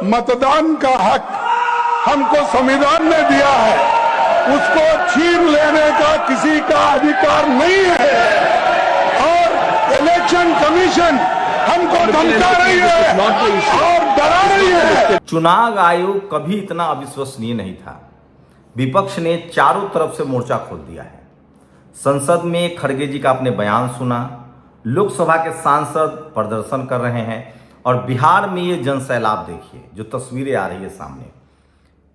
मतदान का हक हमको संविधान ने दिया है, उसको छीन लेने का किसी का अधिकार नहीं है। और इलेक्शन कमीशन हमको धमका रही है और डरा रही है। चुनाव आयोग कभी इतना अविश्वसनीय नहीं था। विपक्ष ने चारों तरफ से मोर्चा खोल दिया है। संसद में खड़गे जी का आपने बयान सुना, लोकसभा के सांसद प्रदर्शन कर रहे हैं और बिहार में ये जनसैलाब देखिए जो तस्वीरें आ रही है सामने।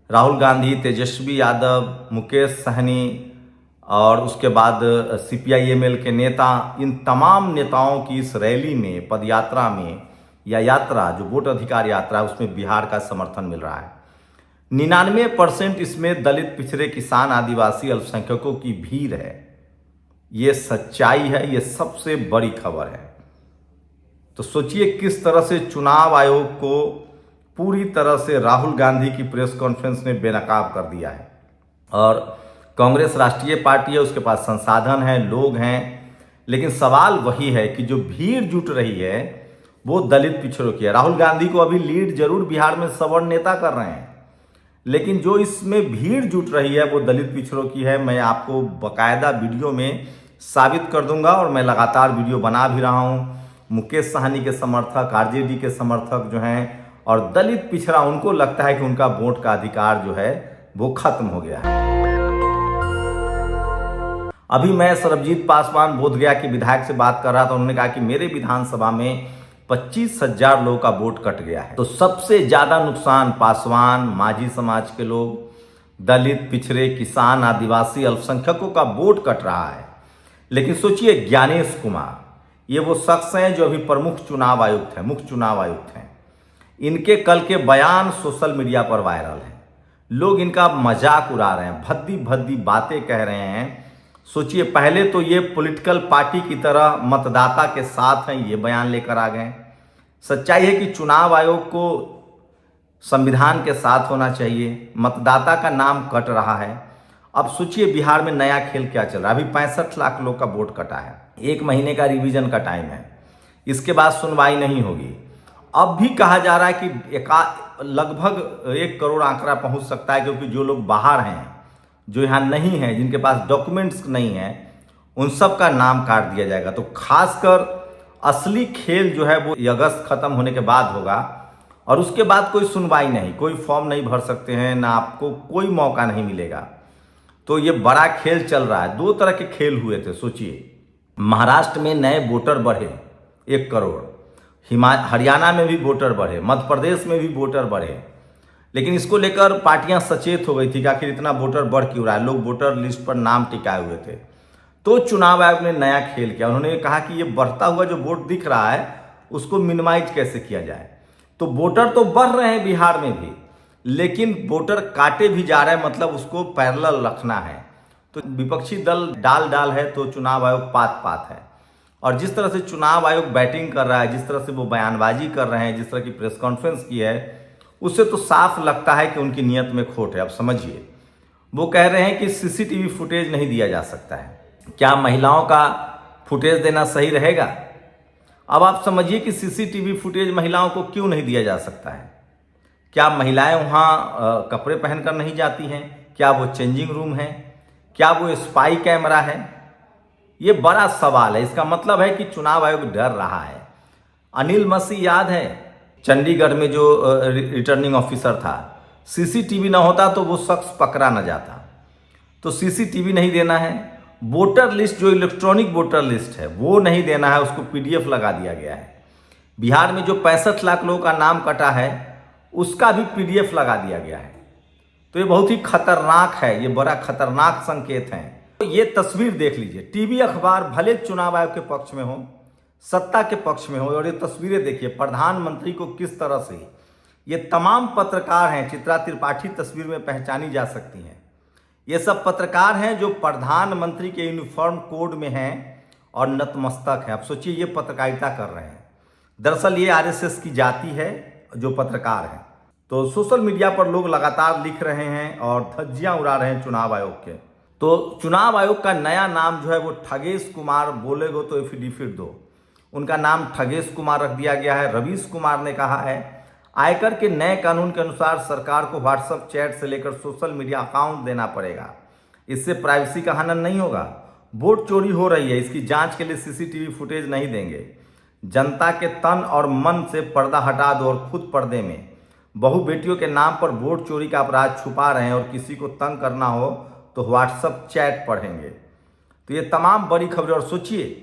राहुल गांधी, तेजस्वी यादव, मुकेश सहनी और उसके बाद CPI-ML के नेता, इन तमाम नेताओं की इस रैली में, पदयात्रा में या यात्रा जो वोट अधिकार यात्रा है उसमें बिहार का समर्थन मिल रहा है। 99% इसमें दलित, पिछड़े, किसान, आदिवासी, अल्पसंख्यकों की भीड़ है। ये सच्चाई है, ये सबसे बड़ी खबर है। तो सोचिए किस तरह से चुनाव आयोग को पूरी तरह से राहुल गांधी की प्रेस कॉन्फ्रेंस ने बेनकाब कर दिया है। और कांग्रेस राष्ट्रीय पार्टी है, उसके पास संसाधन है, लोग हैं, लेकिन सवाल वही है कि जो भीड़ जुट रही है वो दलित पिछड़ों की है। राहुल गांधी को अभी लीड जरूर बिहार में सवर्ण नेता कर रहे हैं, लेकिन जो इसमें भीड़ जुट रही है वो दलित पिछड़ों की है। मैं आपको बकायदा वीडियो में साबित कर दूंगा और मैं लगातार वीडियो बना भी रहा हूं। मुकेश सहनी के समर्थक, RJD के समर्थक जो हैं और दलित पिछड़ा, उनको लगता है कि उनका वोट का अधिकार जो है वो खत्म हो गया है। अभी मैं सरबजीत पासवान बोधगया के विधायक से बात कर रहा था, उन्होंने कहा कि मेरे विधानसभा में 25,000 लोगों का वोट कट गया है। तो सबसे ज्यादा नुकसान पासवान, माझी समाज के लोग, दलित, पिछड़े, किसान, आदिवासी, अल्पसंख्यकों का वोट कट रहा है। लेकिन सोचिए ज्ञानेश कुमार, ये वो शख्स हैं जो अभी प्रमुख चुनाव आयुक्त हैं, मुख्य चुनाव आयुक्त हैं। इनके कल के बयान सोशल मीडिया पर वायरल हैं। लोग इनका मजाक उड़ा रहे हैं, भद्दी भद्दी बातें कह रहे हैं। सोचिए, पहले तो ये पॉलिटिकल पार्टी की तरह मतदाता के साथ हैं, ये बयान लेकर आ गए। सच्चाई है कि चुनाव आयोग को संविधान के साथ होना चाहिए, मतदाता का नाम कट रहा है। अब सोचिए बिहार में नया खेल क्या चल रहा है। अभी 65 लाख लोग का वोट कटा है, 1 महीने का रिवीजन का टाइम है, इसके बाद सुनवाई नहीं होगी। अब भी कहा जा रहा है कि लगभग 1 करोड़ आंकड़ा पहुंच सकता है, क्योंकि जो लोग बाहर हैं, जो यहाँ नहीं हैं, जिनके पास डॉक्यूमेंट्स नहीं हैं, उन सब का नाम काट दिया जाएगा। तो खासकर असली खेल जो है वो अगस्त खत्म होने के बाद होगा और उसके बाद कोई सुनवाई नहीं, कोई फॉर्म नहीं भर सकते हैं, ना आपको कोई मौका नहीं मिलेगा। तो ये बड़ा खेल चल रहा है। 2 तरह के खेल हुए थे। सोचिए, महाराष्ट्र में नए वोटर बढ़े 1 करोड़, हरियाणा में भी वोटर बढ़े, मध्य प्रदेश में भी वोटर बढ़े, लेकिन इसको लेकर पार्टियां सचेत हो गई थी कि आखिर इतना वोटर बढ़ क्यों रहा है। लोग वोटर लिस्ट पर नाम टिकाए हुए थे। तो चुनाव आयोग ने नया खेल किया। उन्होंने कहा कि ये बढ़ता हुआ जो वोट दिख रहा है उसको मिनिमाइज कैसे किया जाए। तो वोटर तो बढ़ रहे हैं बिहार में भी, लेकिन वोटर काटे भी जा रहे हैं, मतलब उसको पैरेलल रखना है। तो विपक्षी दल डाल है तो चुनाव आयोग पात है। और जिस तरह से चुनाव आयोग बैटिंग कर रहा है, जिस तरह से वो बयानबाजी कर रहे हैं, जिस तरह की प्रेस कॉन्फ्रेंस की है, उससे तो साफ लगता है कि उनकी नीयत में खोट है। अब समझिए, वो कह रहे हैं कि CCTV फुटेज नहीं दिया जा सकता है। क्या महिलाओं का फुटेज देना सही रहेगा? अब आप समझिए कि CCTV फुटेज महिलाओं को क्यों नहीं दिया जा सकता है। क्या महिलाएं वहाँ कपड़े पहनकर नहीं जाती हैं? क्या वो चेंजिंग रूम है? क्या वो स्पाई कैमरा है? ये बड़ा सवाल है। इसका मतलब है कि चुनाव आयोग डर रहा है। अनिल मसीह याद है, चंडीगढ़ में जो रिटर्निंग ऑफिसर था, CCTV ना होता तो वो शख्स पकड़ा न जाता। तो CCTV नहीं देना है। वोटर लिस्ट, जो इलेक्ट्रॉनिक वोटर लिस्ट है, वो नहीं देना है, उसको PDF लगा दिया गया है। बिहार में जो 65 लाख लोगों का नाम कटा है उसका भी PDF लगा दिया गया है। तो ये बहुत ही खतरनाक है, ये बड़ा खतरनाक संकेत है। तो ये तस्वीर देख लीजिए, टीवी अखबार भले चुनाव आयोग के पक्ष में हो, सत्ता के पक्ष में हो, और ये तस्वीरें देखिए प्रधानमंत्री को किस तरह से, ये तमाम पत्रकार हैं, चित्रा त्रिपाठी तस्वीर में पहचानी जा सकती हैं। ये सब पत्रकार हैं जो प्रधानमंत्री के यूनिफॉर्म कोड में हैं और नतमस्तक हैं। अब सोचिए ये पत्रकारिता कर रहे हैं। दरअसल ये RSS की जाति है जो पत्रकार हैं। तो सोशल मीडिया पर लोग लगातार लिख रहे हैं और धज्जियां उड़ा रहे हैं चुनाव आयोग के। तो चुनाव आयोग का नया नाम जो है वो ठगेश कुमार, बोलेगो तो एफिडेविट दो, उनका नाम ठगेश कुमार रख दिया गया है। रवीश कुमार ने कहा है आयकर के नए कानून के अनुसार सरकार को व्हाट्सएप चैट से लेकर सोशल मीडिया अकाउंट देना पड़ेगा। इससे प्राइवेसी का हनन नहीं होगा। वोट चोरी हो रही है, इसकी जांच के लिए सीसीटीवी फुटेज नहीं देंगे। जनता के तन और मन से पर्दा हटा दो और खुद पर्दे में बहू बेटियों के नाम पर वोट चोरी का अपराध छुपा रहे हैं और किसी को तंग करना हो तो व्हाट्सएप चैट पढ़ेंगे। तो ये तमाम बड़ी खबरें। और सोचिए,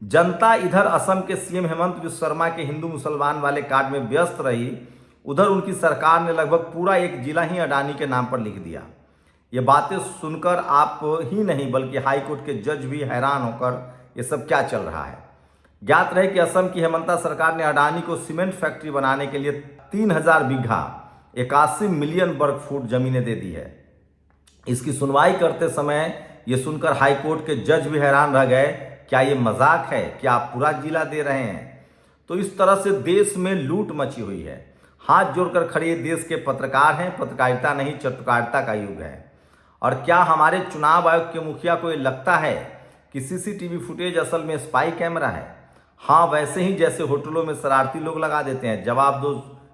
जनता इधर असम के सीएम हेमंत बिस्वा शर्मा के हिंदू मुसलमान वाले कार्ड में व्यस्त रही, उधर उनकी सरकार ने लगभग पूरा एक जिला ही अडानी के नाम पर लिख दिया। ये बातें सुनकर आप ही नहीं बल्कि हाईकोर्ट के जज भी हैरान होकर ये सब क्या चल रहा है। ज्ञात रहे कि असम की हेमंता सरकार ने अडानी को सीमेंट फैक्ट्री बनाने के लिए 3000 बीघा 81 मिलियन वर्ग फुट जमीनें दे दी है। इसकी सुनवाई करते समय ये सुनकर हाईकोर्ट के जज भी हैरान रह गए, क्या ये मजाक है, क्या आप पूरा जिला दे रहे हैं। तो इस तरह से देश में लूट मची हुई है। हाथ जोड़कर खड़े देश के पत्रकार हैं, पत्रकारिता नहीं चटुकारिता का युग है। और क्या हमारे चुनाव आयोग के मुखिया को ये लगता है कि सीसीटीवी फुटेज असल में स्पाई कैमरा है? हाँ, वैसे ही जैसे होटलों में शरारती लोग लगा देते हैं। जवाब दो,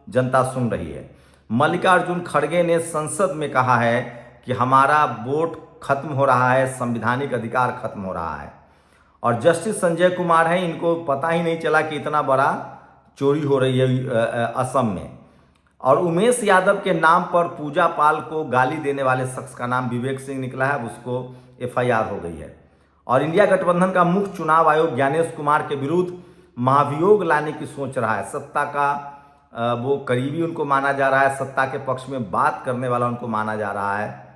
जनता सुन रही है। मल्लिकार्जुन खड़गे ने संसद में कहा है कि हमारा वोट खत्म हो रहा है, संवैधानिक अधिकार खत्म हो रहा है। और जस्टिस संजय कुमार हैं, इनको पता ही नहीं चला कि इतना बड़ा चोरी हो रही है असम में। और उमेश यादव के नाम पर पूजा पाल को गाली देने वाले शख्स का नाम विवेक सिंह निकला है, उसको एफआईआर हो गई है। और इंडिया गठबंधन का मुख्य चुनाव आयोग ज्ञानेश कुमार के विरुद्ध महाभियोग लाने की सोच रहा है। सत्ता का वो करीबी उनको माना जा रहा है, सत्ता के पक्ष में बात करने वाला उनको माना जा रहा है।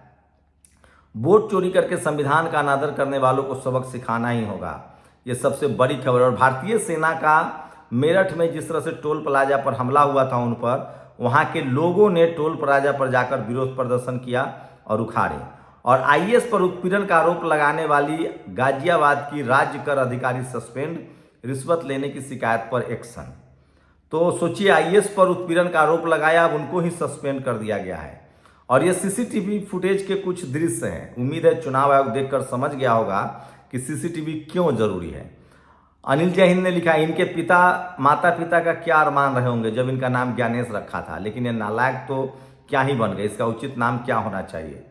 वोट चोरी करके संविधान का अनादर करने वालों को सबक सिखाना ही होगा। ये सबसे बड़ी खबर। और भारतीय सेना का मेरठ में जिस तरह से टोल प्लाजा पर हमला हुआ था, उन पर वहाँ के लोगों ने टोल प्लाजा पर जाकर विरोध प्रदर्शन किया और उखाड़े। और आईएएस पर उत्पीड़न का आरोप लगाने वाली गाजियाबाद की राज्य कर अधिकारी सस्पेंड, रिश्वत लेने की शिकायत पर एक्शन। तो सोचिए, आईएएस पर उत्पीड़न का आरोप लगाया, अब उनको ही सस्पेंड कर दिया गया है। और ये सीसीटीवी फुटेज के कुछ दृश्य हैं। उम्मीद है चुनाव आयोग देखकर समझ गया होगा कि सीसीटीवी क्यों जरूरी है। अनिल जय हिंद ने लिखा, इनके माता पिता का क्या अरमान रहे होंगे जब इनका नाम ज्ञानेश रखा था, लेकिन ये नालायक तो क्या ही बन गए। इसका उचित नाम क्या होना चाहिए।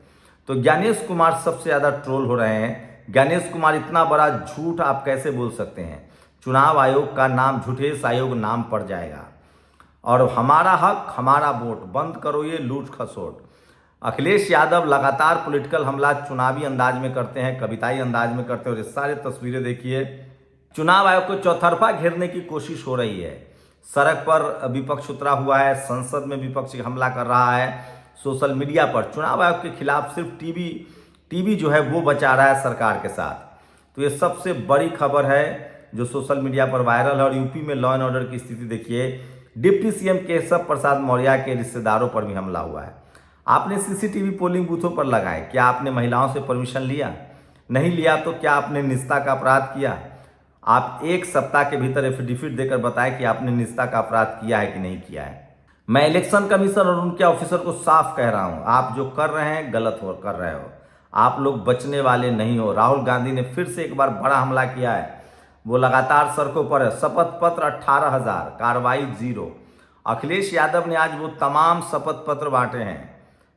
तो ज्ञानेश कुमार सबसे ज़्यादा ट्रोल हो रहे हैं। ज्ञानेश कुमार, इतना बड़ा झूठ आप कैसे बोल सकते हैं? चुनाव आयोग का नाम झूठेश आयोग नाम पड़ जाएगा। और हमारा हक हमारा वोट, बंद करो ये लूट खसोट। अखिलेश यादव लगातार पॉलिटिकल हमला चुनावी अंदाज में करते हैं, कविताई अंदाज में करते हैं। और ये सारे तस्वीरें देखिए, चुनाव आयोग को चौतरफा घेरने की कोशिश हो रही है। सड़क पर विपक्ष उतरा हुआ है, संसद में विपक्ष हमला कर रहा है, सोशल मीडिया पर चुनाव आयोग के खिलाफ सिर्फ टीवी जो है वो बचा रहा है सरकार के साथ। तो ये सबसे बड़ी खबर है जो सोशल मीडिया पर वायरल है। और यूपी में लॉ एंड ऑर्डर की स्थिति देखिए, डिप्टी सीएम केशव प्रसाद मौर्य के रिश्तेदारों पर भी हमला हुआ है। आपने सीसीटीवी पोलिंग बूथों पर लगाए, क्या आपने महिलाओं से परमिशन लिया? नहीं लिया तो क्या आपने निजता का अपराध किया? आप एक सप्ताह के भीतर एफिडेविट देकर बताएं कि आपने निजता का अपराध किया है कि नहीं किया है। मैं इलेक्शन कमीशन और उनके ऑफिसर को साफ कह रहा हूं, आप जो कर रहे हैं गलत कर रहे हो। आप लोग बचने वाले नहीं हो। राहुल गांधी ने फिर से एक बार बड़ा हमला किया है। वो लगातार सड़कों पर है। शपथ पत्र 18,000, कार्रवाई 0। अखिलेश यादव ने आज वो तमाम शपथ पत्र बांटे हैं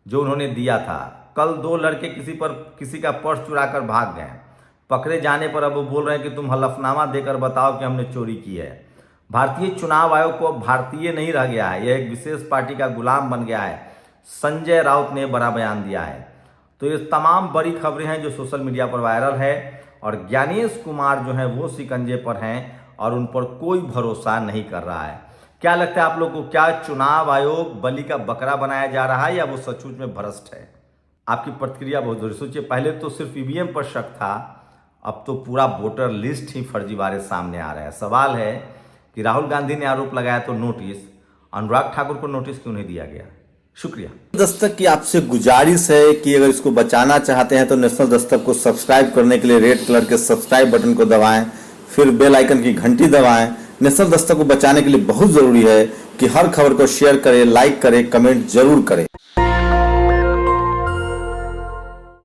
जो उन्होंने दिया था। कल 2 लड़के किसी का पर्स चुराकर भाग गए। पकड़े जाने पर अब वो बोल रहे हैं कि तुम हलफनामा देकर बताओ कि हमने चोरी की है। भारतीय चुनाव आयोग को अब भारतीय नहीं रह गया है, यह एक विशेष पार्टी का गुलाम बन गया है। संजय राउत ने बड़ा बयान दिया है। तो ये तमाम बड़ी खबरें हैं जो सोशल मीडिया पर वायरल है। और ज्ञानेश कुमार जो है वो शिकंजे पर हैं और उन पर कोई भरोसा नहीं कर रहा है। क्या लगता है आप लोग को, क्या चुनाव आयोग बलि का बकरा बनाया जा रहा है या वो सचमुच में भ्रष्ट है? आपकी प्रतिक्रिया बहुत जरूरी। सोचिए, पहले तो सिर्फ ईवीएम पर शक था, अब तो पूरा वोटर लिस्ट ही फर्जीवाड़े सामने आ रहे हैं। सवाल है कि राहुल गांधी ने आरोप लगाया तो नोटिस, अनुराग ठाकुर को नोटिस क्यों नहीं दिया गया? शुक्रिया। दस्तक की आपसे गुजारिश है कि अगर इसको बचाना चाहते हैं तो नेशनल दस्तक को सब्सक्राइब करने के लिए रेड कलर के सब्सक्राइब बटन को दबाएं, फिर बेल आइकन की घंटी दबाएं। नेशनल दस्तक को बचाने के लिए बहुत जरूरी है कि हर खबर को शेयर करें, लाइक करें, कमेंट जरूर करें।